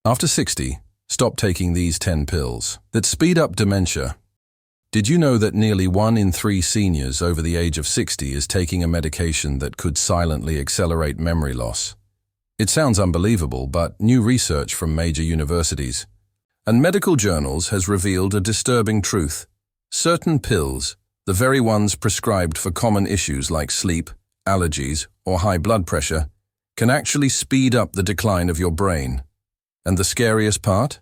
After 60, stop taking these 10 pills that speed up dementia. Did you know that nearly 1 in 3 seniors over the age of 60 is taking a medication that could silently accelerate memory loss? It sounds unbelievable, but new research from major universities and medical journals has revealed a disturbing truth. Certain pills, the very ones prescribed for common issues like sleep, allergies, or high blood pressure, can actually speed up the decline of your brain. And the scariest part?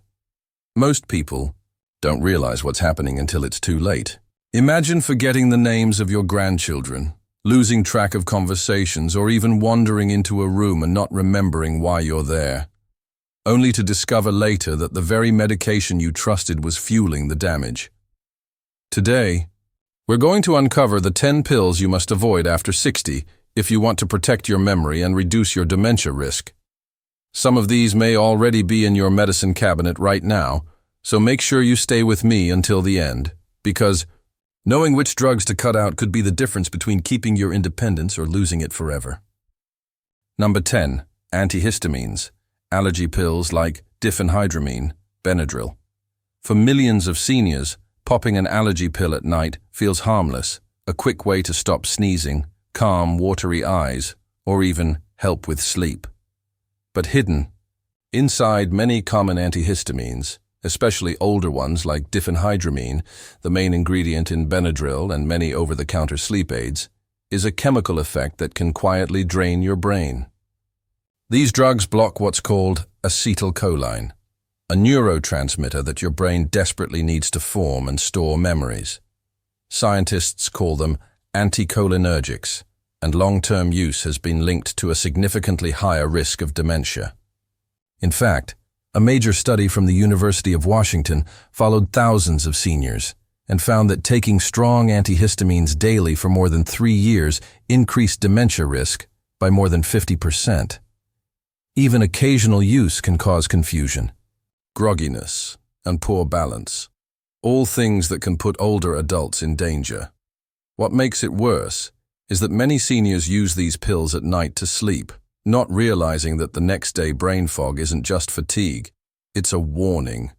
Most people don't realize what's happening until it's too late. Imagine forgetting the names of your grandchildren, losing track of conversations, or even wandering into a room and not remembering why you're there, only to discover later that the very medication you trusted was fueling the damage. Today, we're going to uncover the 10 pills you must avoid after 60 if you want to protect your memory and reduce your dementia risk. Some of these may already be in your medicine cabinet right now, so make sure you stay with me until the end, because knowing which drugs to cut out could be the difference between keeping your independence or losing it forever. Number 10. Antihistamines. Allergy pills like diphenhydramine, Benadryl. For millions of seniors, popping an allergy pill at night feels harmless, a quick way to stop sneezing, calm watery eyes, or even help with sleep. But hidden, inside many common antihistamines, especially older ones like diphenhydramine, the main ingredient in Benadryl and many over-the-counter sleep aids, is a chemical effect that can quietly drain your brain. These drugs block what's called acetylcholine, a neurotransmitter that your brain desperately needs to form and store memories. Scientists call them anticholinergics, and long-term use has been linked to a significantly higher risk of dementia. In fact, a major study from the University of Washington followed thousands of seniors and found that taking strong antihistamines daily for more than 3 years increased dementia risk by more than 50%. Even occasional use can cause confusion, grogginess, and poor balance, all things that can put older adults in danger. What makes it worse is that many seniors use these pills at night to sleep, not realizing that the next day brain fog isn't just fatigue, it's a warning.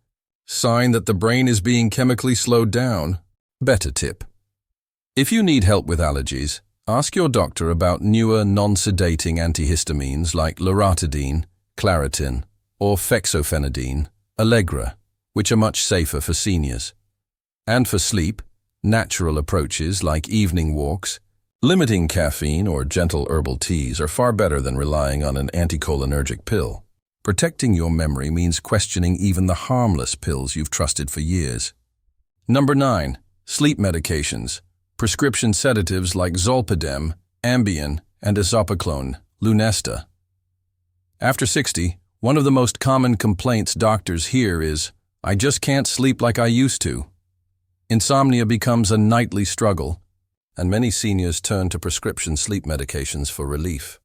Sign that the brain is being chemically slowed down. Better tip. If you need help with allergies, ask your doctor about newer non-sedating antihistamines like loratadine, Claritin, or fexofenadine, Allegra, which are much safer for seniors. And for sleep, natural approaches like evening walks, limiting caffeine or gentle herbal teas are far better than relying on an anticholinergic pill. Protecting your memory means questioning even the harmless pills you've trusted for years. Number 9. Sleep medications. Prescription sedatives like Zolpidem, Ambien, and isoprene, Lunesta. After 60, one of the most common complaints doctors hear is, "I just can't sleep like I used to." Insomnia becomes a nightly struggle, and many seniors turn to prescription sleep medications for relief.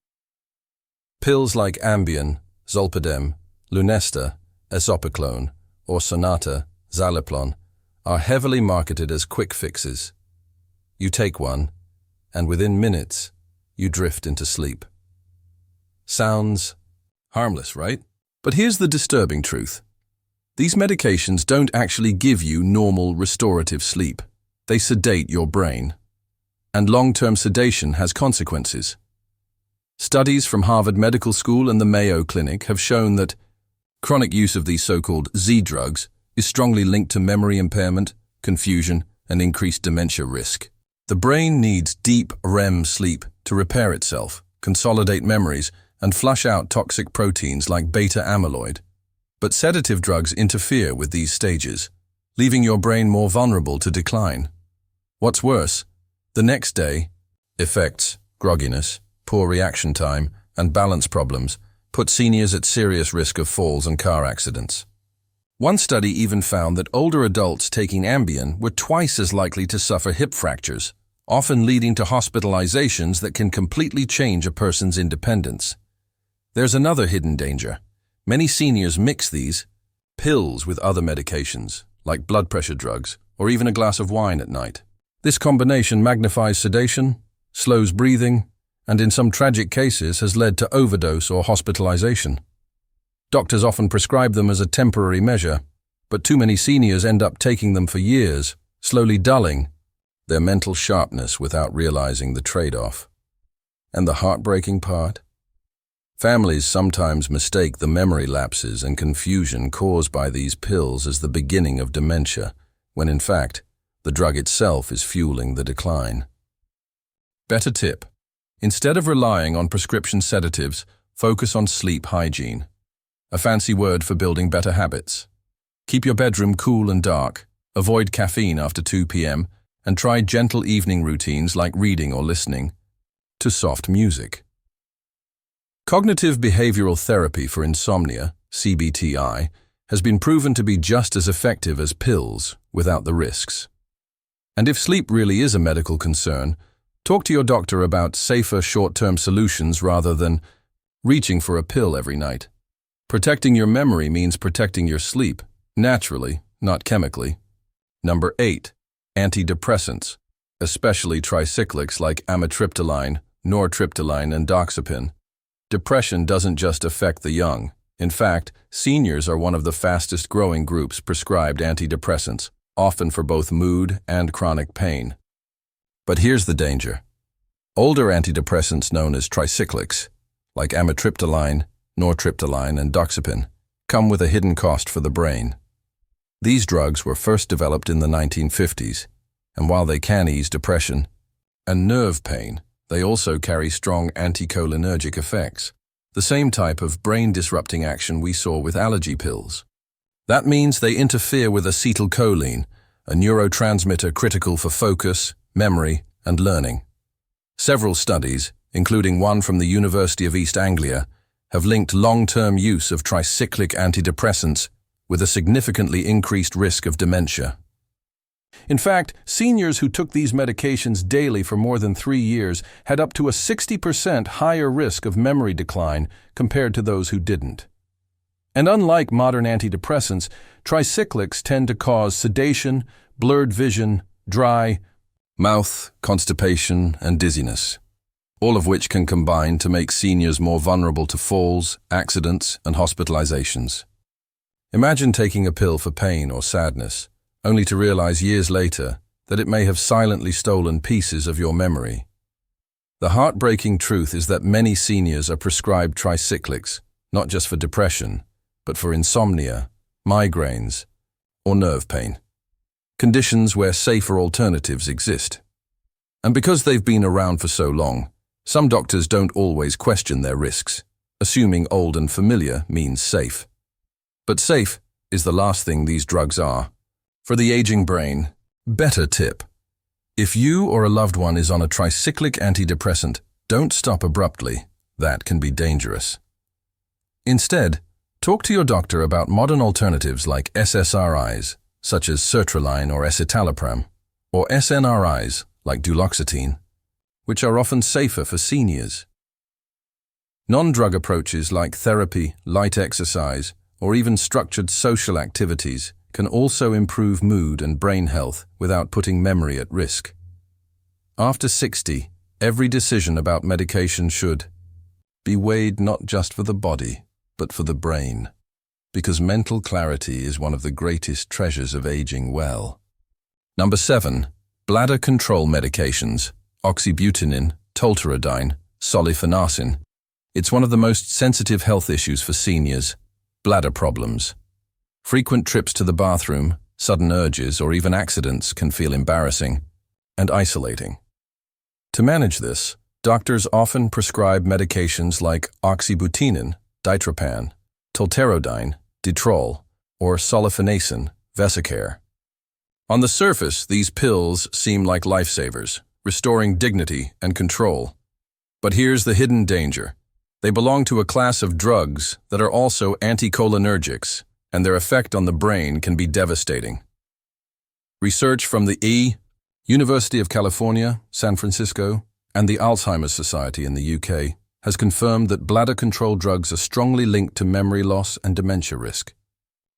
Pills like Ambien, Zolpidem, Lunesta, isoprene, or Sonata, Zaleplon, are heavily marketed as quick fixes. You take one, and within minutes, you drift into sleep. Sounds harmless, right? But here's the disturbing truth. These medications don't actually give you normal restorative sleep. They sedate your brain. And long-term sedation has consequences. Studies from Harvard Medical School and the Mayo Clinic have shown that chronic use of these so-called Z drugs is strongly linked to memory impairment, confusion, and increased dementia risk. The brain needs deep REM sleep to repair itself, consolidate memories, and flush out toxic proteins like beta amyloid. But sedative drugs interfere with these stages, leaving your brain more vulnerable to decline. What's worse, the next day, effects, grogginess, poor reaction time, and balance problems put seniors at serious risk of falls and car accidents. One study even found that older adults taking Ambien were twice as likely to suffer hip fractures, often leading to hospitalizations that can completely change a person's independence. There's another hidden danger. Many seniors mix these pills with other medications, like blood pressure drugs, or even a glass of wine at night. This combination magnifies sedation, slows breathing, and in some tragic cases has led to overdose or hospitalization. Doctors often prescribe them as a temporary measure, but too many seniors end up taking them for years, slowly dulling their mental sharpness without realizing the trade-off. And the heartbreaking part? Families sometimes mistake the memory lapses and confusion caused by these pills as the beginning of dementia, when in fact, the drug itself is fueling the decline. Better tip: instead of relying on prescription sedatives, focus on sleep hygiene, a fancy word for building better habits. Keep your bedroom cool and dark, avoid caffeine after 2 p.m., and try gentle evening routines like reading or listening to soft music. Cognitive behavioral therapy for insomnia, CBTI, has been proven to be just as effective as pills without the risks. And if sleep really is a medical concern, talk to your doctor about safer short-term solutions rather than reaching for a pill every night. Protecting your memory means protecting your sleep, naturally, not chemically. Number 8. Antidepressants, especially tricyclics like amitriptyline, nortriptyline, and doxepin. Depression doesn't just affect the young. In fact, seniors are one of the fastest growing groups prescribed antidepressants, often for both mood and chronic pain. But here's the danger. Older antidepressants known as tricyclics, like amitriptyline, nortriptyline, and doxepin, come with a hidden cost for the brain. These drugs were first developed in the 1950s, and while they can ease depression and nerve pain, they also carry strong anticholinergic effects, the same type of brain-disrupting action we saw with allergy pills. That means they interfere with acetylcholine, a neurotransmitter critical for focus, memory, and learning. Several studies, including one from the University of East Anglia, have linked long-term use of tricyclic antidepressants with a significantly increased risk of dementia. In fact, seniors who took these medications daily for more than 3 years had up to a 60% higher risk of memory decline compared to those who didn't. And unlike modern antidepressants, tricyclics tend to cause sedation, blurred vision, dry mouth, constipation, and dizziness, all of which can combine to make seniors more vulnerable to falls, accidents, and hospitalizations. Imagine taking a pill for pain or sadness, only to realize years later that it may have silently stolen pieces of your memory. The heartbreaking truth is that many seniors are prescribed tricyclics, not just for depression, but for insomnia, migraines, or nerve pain, conditions where safer alternatives exist. And because they've been around for so long, some doctors don't always question their risks, assuming old and familiar means safe. But safe is the last thing these drugs are. For the aging brain, better tip: if you or a loved one is on a tricyclic antidepressant, don't stop abruptly. That can be dangerous. Instead, talk to your doctor about modern alternatives like SSRIs, such as sertraline or escitalopram, or SNRIs, like duloxetine, which are often safer for seniors. Non-drug approaches like therapy, light exercise, or even structured social activities can also improve mood and brain health without putting memory at risk. After 60, every decision about medication should be weighed not just for the body, but for the brain, because mental clarity is one of the greatest treasures of aging well. Number 7. Bladder control medications, oxybutynin, tolterodine, solifenacin. It's one of the most sensitive health issues for seniors: bladder problems. Frequent trips to the bathroom, sudden urges, or even accidents can feel embarrassing and isolating. To manage this, doctors often prescribe medications like oxybutynin, ditropan, tolterodine, Ditrol, or solifenacin, Vesicare. On the surface, these pills seem like lifesavers, restoring dignity and control. But here's the hidden danger. They belong to a class of drugs that are also anticholinergics, and their effect on the brain can be devastating. Research from the University of California, San Francisco, and the Alzheimer Society in the UK has confirmed that bladder control drugs are strongly linked to memory loss and dementia risk.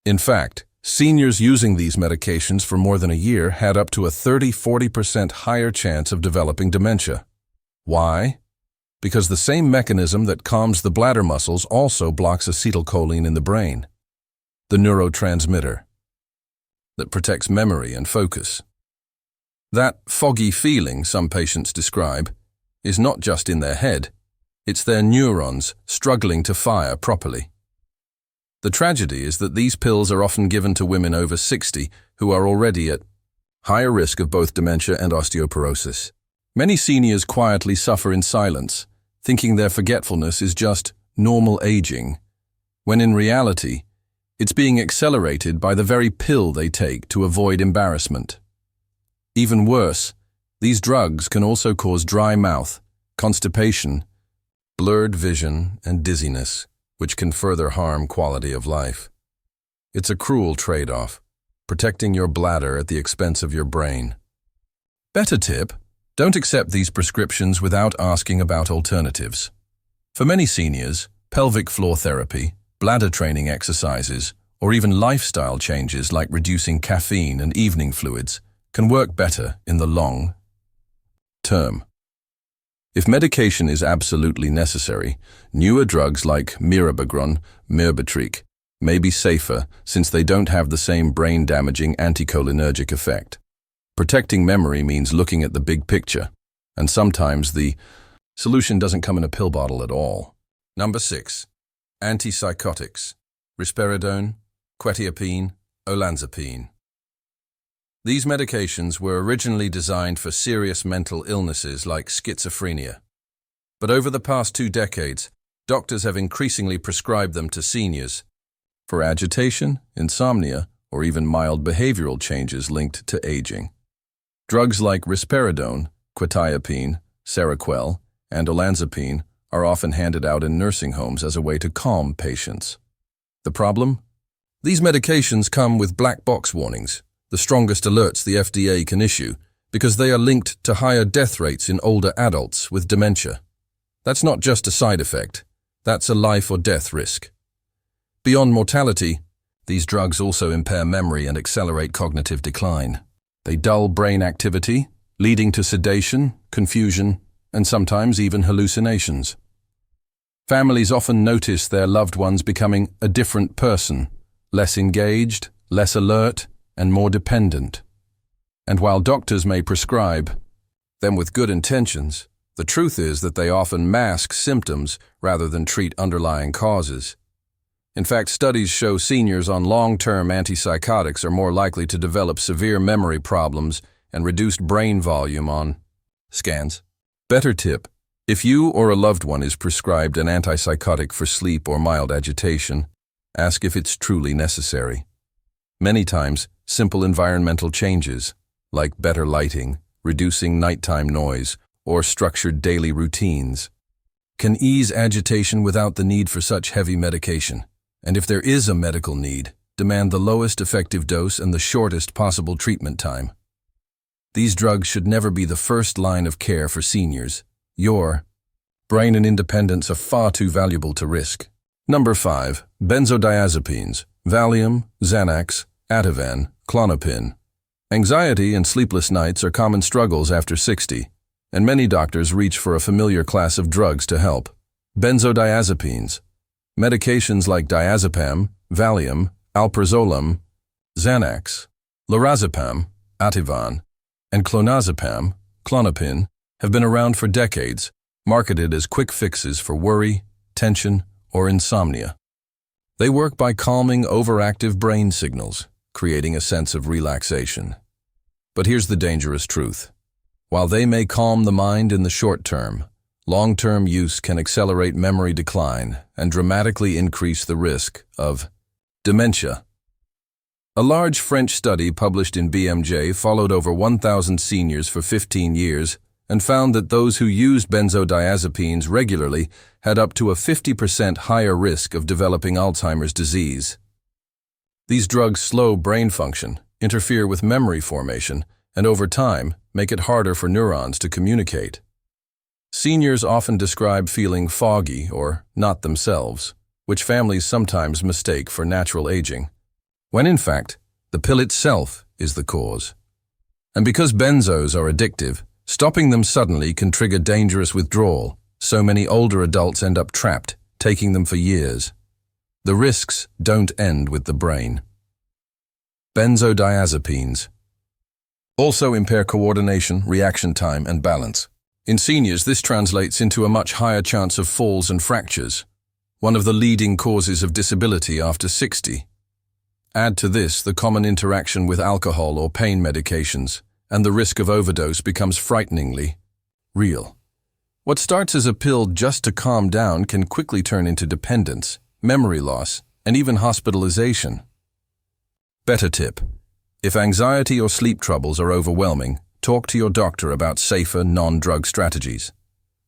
In fact, seniors using these medications for more than a year had up to a 30–40% higher chance of developing dementia. Why? because the same mechanism that calms the bladder muscles also blocks acetylcholine in the brain, the neurotransmitter that protects memory and focus. That foggy feeling some patients describe is not just in their head, it's their neurons struggling to fire properly. The tragedy is that these pills are often given to women over 60 who are already at higher risk of both dementia and osteoporosis. Many seniors quietly suffer in silence, thinking their forgetfulness is just normal aging, when in reality, it's being accelerated by the very pill they take to avoid embarrassment. Even worse, these drugs can also cause dry mouth, constipation, blurred vision, and dizziness, which can further harm quality of life. It's a cruel trade-off, protecting your bladder at the expense of your brain. Better tip: don't accept these prescriptions without asking about alternatives. For many seniors, pelvic floor therapy, bladder training exercises, or even lifestyle changes like reducing caffeine and evening fluids can work better in the long term. If medication is absolutely necessary, newer drugs like mirabegron, mirbatrek may be safer since they don't have the same brain-damaging anticholinergic effect. Protecting memory means looking at the big picture, and sometimes the solution doesn't come in a pill bottle at all. Number 6. Antipsychotics: risperidone, quetiapine, olanzapine. These medications were originally designed for serious mental illnesses like schizophrenia. But over the past 2 decades, doctors have increasingly prescribed them to seniors for agitation, insomnia, or even mild behavioral changes linked to aging. Drugs like risperidone, quetiapine, Seroquel, and olanzapine are often handed out in nursing homes as a way to calm patients. The problem? These medications come with black box warnings, the strongest alerts the FDA can issue, because they are linked to higher death rates in older adults with dementia. That's not just a side effect, that's a life or death risk. Beyond mortality, these drugs also impair memory and accelerate cognitive decline. They dull brain activity, leading to sedation, confusion, and sometimes even hallucinations. Families often notice their loved ones becoming a different person, less engaged, less alert, and more dependent. And while doctors may prescribe them with good intentions, the truth is that they often mask symptoms rather than treat underlying causes. In fact, studies show seniors on long-term antipsychotics are more likely to develop severe memory problems and reduced brain volume on scans. Better tip: if you or a loved one is prescribed an antipsychotic for sleep or mild agitation, ask if it's truly necessary. Many times, simple environmental changes, like better lighting, reducing nighttime noise, or structured daily routines, can ease agitation without the need for such heavy medication. And if there is a medical need, demand the lowest effective dose and the shortest possible treatment time. These drugs should never be the first line of care for seniors. Your brain and independence are far too valuable to risk. Number 5. Benzodiazepines: Valium, Xanax, Ativan, Klonopin. Anxiety and sleepless nights are common struggles after 60, and many doctors reach for a familiar class of drugs to help. Benzodiazepines. Medications like diazepam, Valium, alprazolam, Xanax, lorazepam, Ativan, and clonazepam, Klonopin, have been around for decades, marketed as quick fixes for worry, tension, or insomnia. They work by calming overactive brain signals, creating a sense of relaxation. But here's the dangerous truth. While they may calm the mind in the short term, long-term use can accelerate memory decline and dramatically increase the risk of dementia. A large French study published in BMJ followed over 1,000 seniors for 15 years and found that those who used benzodiazepines regularly had up to a 50% higher risk of developing Alzheimer's disease. These drugs slow brain function, interfere with memory formation, and over time make it harder for neurons to communicate. Seniors often describe feeling foggy or not themselves, which families sometimes mistake for natural aging, when in fact, the pill itself is the cause. And because benzos are addictive, stopping them suddenly can trigger dangerous withdrawal, so many older adults end up trapped, taking them for years. The risks don't end with the brain. Benzodiazepines also impair coordination, reaction time, and balance. In seniors, this translates into a much higher chance of falls and fractures, one of the leading causes of disability after 60. Add to this the common interaction with alcohol or pain medications, and the risk of overdose becomes frighteningly real. What starts as a pill just to calm down can quickly turn into dependence, memory loss, and even hospitalization. Better tip: if anxiety or sleep troubles are overwhelming, talk to your doctor about safer, non-drug strategies.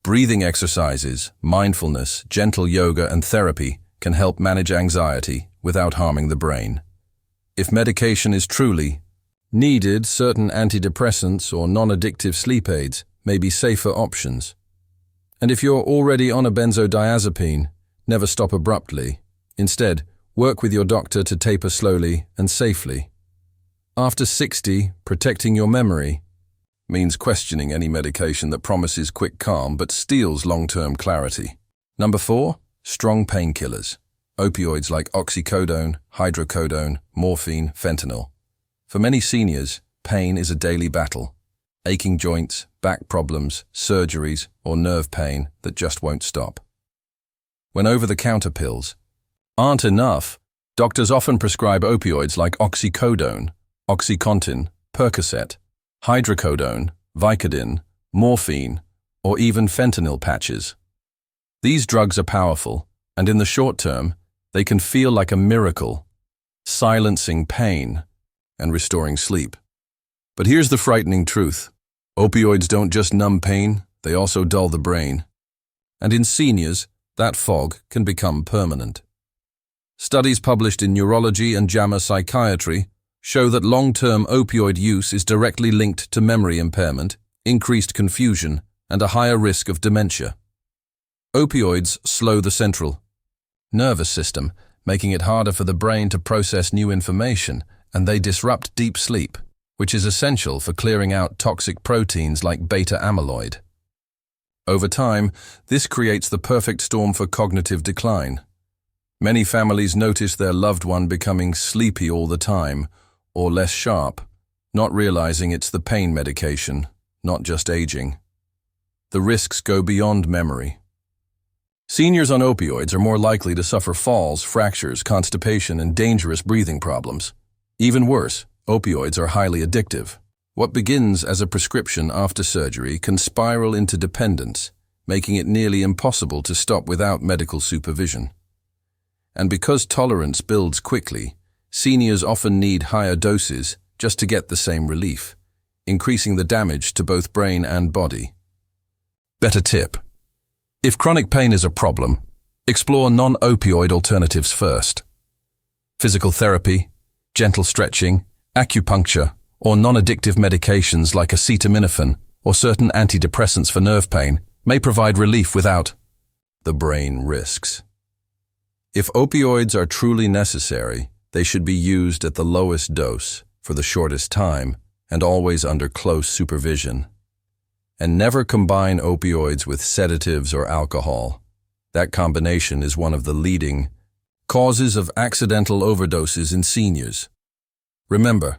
Breathing exercises, mindfulness, gentle yoga, and therapy can help manage anxiety without harming the brain. If medication is truly needed, certain antidepressants or non-addictive sleep aids may be safer options. And if you're already on a benzodiazepine, never stop abruptly. Instead, work with your doctor to taper slowly and safely. After 60, protecting your memory means questioning any medication that promises quick calm but steals long-term clarity. Number 4, strong painkillers. Opioids like oxycodone, hydrocodone, morphine, fentanyl. For many seniors, pain is a daily battle. Aching joints, back problems, surgeries, or nerve pain that just won't stop. When over-the-counter pills aren't enough, doctors often prescribe opioids like oxycodone, OxyContin, Percocet, hydrocodone, Vicodin, morphine, or even fentanyl patches. These drugs are powerful, and in the short term, they can feel like a miracle, silencing pain and restoring sleep. But here's the frightening truth. Opioids don't just numb pain, they also dull the brain. And in seniors, that fog can become permanent. Studies published in Neurology and JAMA Psychiatry show that long-term opioid use is directly linked to memory impairment, increased confusion, and a higher risk of dementia. Opioids slow the central nervous system, making it harder for the brain to process new information, and they disrupt deep sleep, which is essential for clearing out toxic proteins like beta-amyloid. Over time, this creates the perfect storm for cognitive decline. Many families notice their loved one becoming sleepy all the time, or less sharp, not realizing it's the pain medication, not just aging. The risks go beyond memory. Seniors on opioids are more likely to suffer falls, fractures, constipation, and dangerous breathing problems. Even worse, opioids are highly addictive. What begins as a prescription after surgery can spiral into dependence, making it nearly impossible to stop without medical supervision. And because tolerance builds quickly, seniors often need higher doses just to get the same relief, increasing the damage to both brain and body. Better tip: if chronic pain is a problem, explore non-opioid alternatives first. Physical therapy, gentle stretching, acupuncture, or non-addictive medications like acetaminophen or certain antidepressants for nerve pain may provide relief without the brain risks. If opioids are truly necessary, they should be used at the lowest dose, for the shortest time, and always under close supervision. And never combine opioids with sedatives or alcohol. That combination is one of the leading causes of accidental overdoses in seniors. Remember,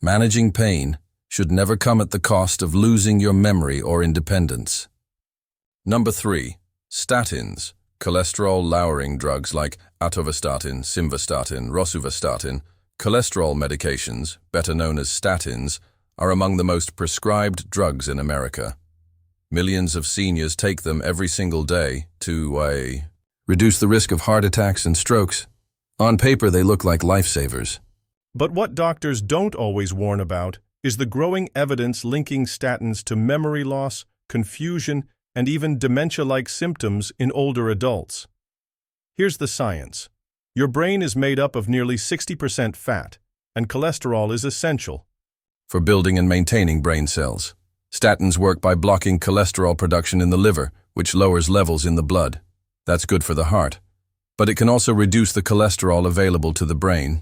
managing pain should never come at the cost of losing your memory or independence. Number 3, statins, cholesterol-lowering drugs like atorvastatin, simvastatin, rosuvastatin. Cholesterol medications, better known as statins, are among the most prescribed drugs in America. Millions of seniors take them every single day to reduce the risk of heart attacks and strokes. On paper, they look like lifesavers. But what doctors don't always warn about is the growing evidence linking statins to memory loss, confusion, and even dementia-like symptoms in older adults. Here's the science. Your brain is made up of nearly 60% fat, and cholesterol is essential for building and maintaining brain cells. Statins work by blocking cholesterol production in the liver, which lowers levels in the blood. That's good for the heart. But it can also reduce the cholesterol available to the brain.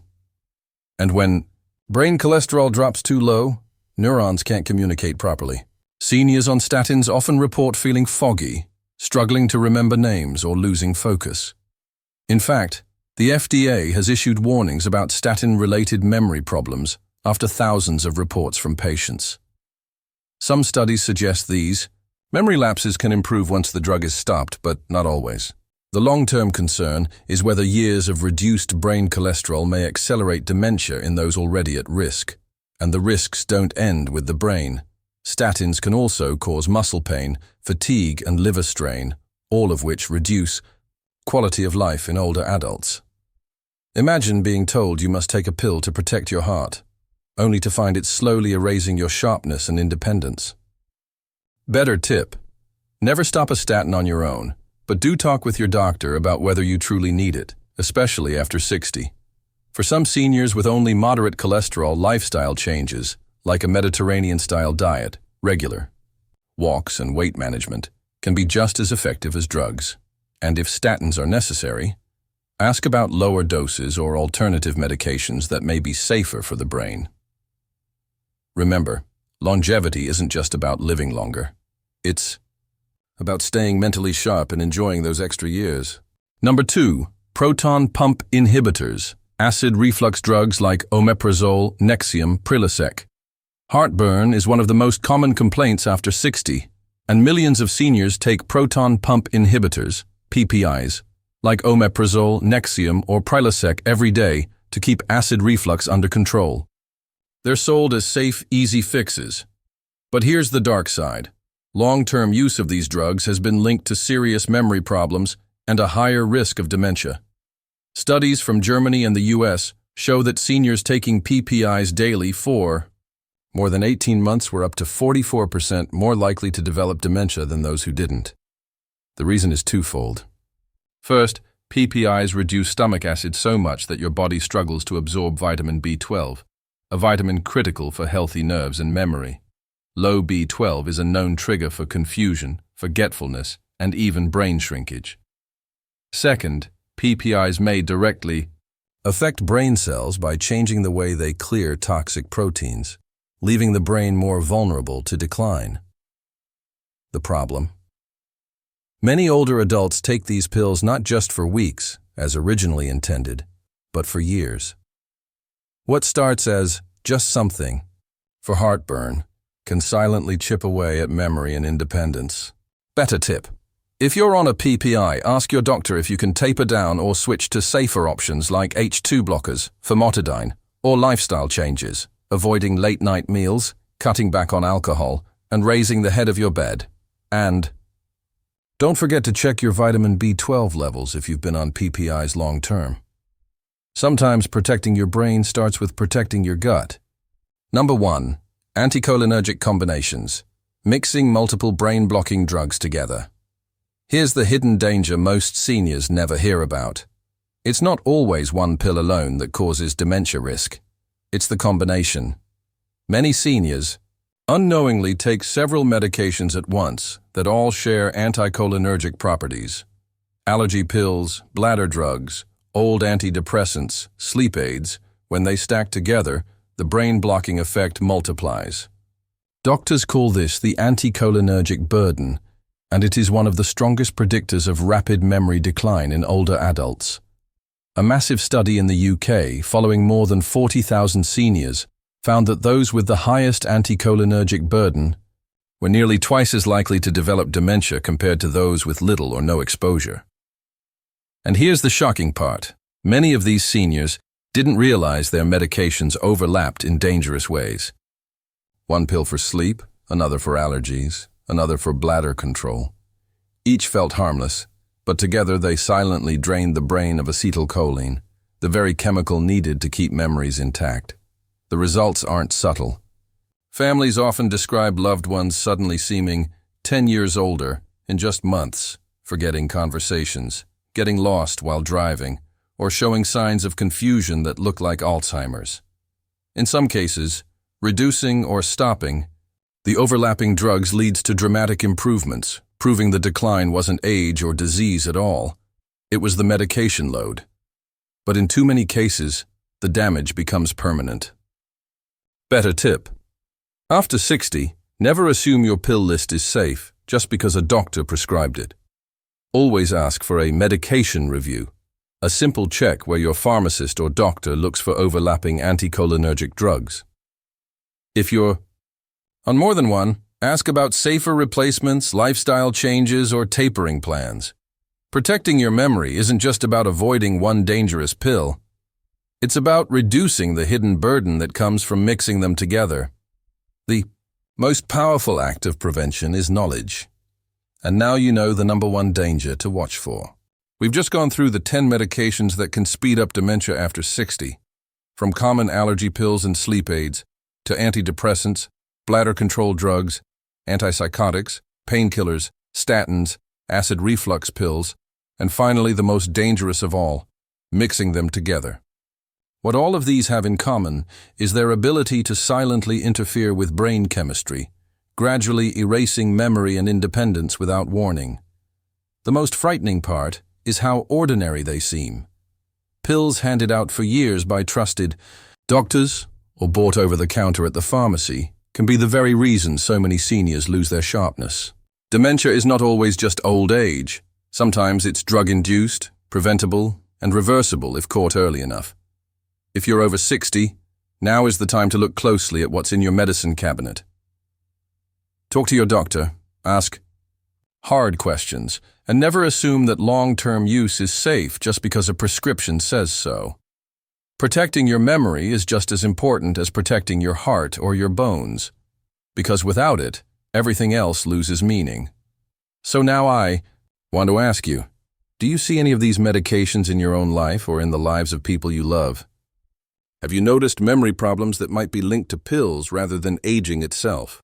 And when brain cholesterol drops too low, neurons can't communicate properly. Seniors on statins often report feeling foggy, struggling to remember names, or losing focus. In fact, the FDA has issued warnings about statin-related memory problems after thousands of reports from patients. Some studies suggest these memory lapses can improve once the drug is stopped, but not always. The long-term concern is whether years of reduced brain cholesterol may accelerate dementia in those already at risk. And the risks don't end with the brain. Statins can also cause muscle pain, fatigue, and liver strain, all of which reduce quality of life in older adults. Imagine being told you must take a pill to protect your heart, only to find it slowly erasing your sharpness and independence. Better tip: never stop a statin on your own, but do talk with your doctor about whether you truly need it, especially after 60. For some seniors with only moderate cholesterol, lifestyle changes, like a Mediterranean-style diet, regular walks, and weight management, can be just as effective as drugs. And if statins are necessary, ask about lower doses or alternative medications that may be safer for the brain. Remember, longevity isn't just about living longer. It's about staying mentally sharp and enjoying those extra years. Number 2, proton pump inhibitors, acid reflux drugs like omeprazole, Nexium, Prilosec. Heartburn is one of the most common complaints after 60, and millions of seniors take proton pump inhibitors, PPIs, like omeprazole, Nexium, or Prilosec every day to keep acid reflux under control. They're sold as safe, easy fixes. But here's the dark side. Long-term use of these drugs has been linked to serious memory problems and a higher risk of dementia. Studies from Germany and the US show that seniors taking PPIs daily for more than 18 months were up to 44% more likely to develop dementia than those who didn't. The reason is twofold. First, PPIs reduce stomach acid so much that your body struggles to absorb vitamin B12, a vitamin critical for healthy nerves and memory. Low B12 is a known trigger for confusion, forgetfulness, and even brain shrinkage. Second, PPIs may directly affect brain cells by changing the way they clear toxic proteins, leaving the brain more vulnerable to decline. The problem? Many older adults take these pills not just for weeks, as originally intended, but for years. What starts as just something for heartburn can silently chip away at memory and independence. Better tip: if you're on a PPI, ask your doctor if you can taper down or switch to safer options like H2 blockers, famotidine, or lifestyle changes, avoiding late-night meals, cutting back on alcohol, and raising the head of your bed. And don't forget to check your vitamin B12 levels if you've been on PPIs long-term. Sometimes protecting your brain starts with protecting your gut. Number 1. Anticholinergic combinations, mixing multiple brain-blocking drugs together. Here's the hidden danger most seniors never hear about. It's not always one pill alone that causes dementia risk. It's the combination. Many seniors unknowingly take several medications at once that all share anticholinergic properties. Allergy pills, bladder drugs, old antidepressants, sleep aids. When they stack together, the brain-blocking effect multiplies. Doctors call this the anticholinergic burden, and it is one of the strongest predictors of rapid memory decline in older adults. A massive study in the UK, following more than 40,000 seniors, found that those with the highest anticholinergic burden were nearly twice as likely to develop dementia compared to those with little or no exposure. And here's the shocking part. Many of these seniors didn't realize their medications overlapped in dangerous ways. One pill for sleep, another for allergies, another for bladder control. Each felt harmless, but together they silently drained the brain of acetylcholine, the very chemical needed to keep memories intact. The results aren't subtle. Families often describe loved ones suddenly seeming 10 years older in just months, forgetting conversations, getting lost while driving, or showing signs of confusion that look like Alzheimer's. In some cases, reducing or stopping the overlapping drugs leads to dramatic improvements, proving the decline wasn't age or disease at all. It was the medication load. But in too many cases, the damage becomes permanent. Better tip: after 60, never assume your pill list is safe just because a doctor prescribed it. Always ask for a medication review, a simple check where your pharmacist or doctor looks for overlapping anticholinergic drugs. If you're on more than one, ask about safer replacements, lifestyle changes, or tapering plans. Protecting your memory isn't just about avoiding one dangerous pill. It's about reducing the hidden burden that comes from mixing them together. The most powerful act of prevention is knowledge. And now you know the number one danger to watch for. We've just gone through the 10 medications that can speed up dementia after 60, from common allergy pills and sleep aids, to antidepressants, bladder control drugs, antipsychotics, painkillers, statins, acid reflux pills, and finally the most dangerous of all, mixing them together. What all of these have in common is their ability to silently interfere with brain chemistry, gradually erasing memory and independence without warning. The most frightening part is how ordinary they seem. Pills handed out for years by trusted doctors or bought over the counter at the pharmacy can be the very reason so many seniors lose their sharpness. Dementia is not always just old age. Sometimes it's drug-induced, preventable, and reversible if caught early enough. If you're over 60, now is the time to look closely at what's in your medicine cabinet. Talk to your doctor, ask hard questions, and never assume that long-term use is safe just because a prescription says so. Protecting your memory is just as important as protecting your heart or your bones, because without it, everything else loses meaning. So now I want to ask you, do you see any of these medications in your own life or in the lives of people you love? Have you noticed memory problems that might be linked to pills rather than aging itself?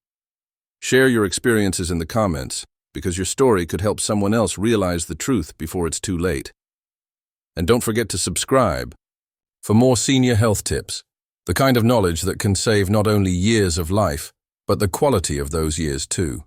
Share your experiences in the comments, because your story could help someone else realize the truth before it's too late. And don't forget to subscribe for more senior health tips, the kind of knowledge that can save not only years of life, but the quality of those years too.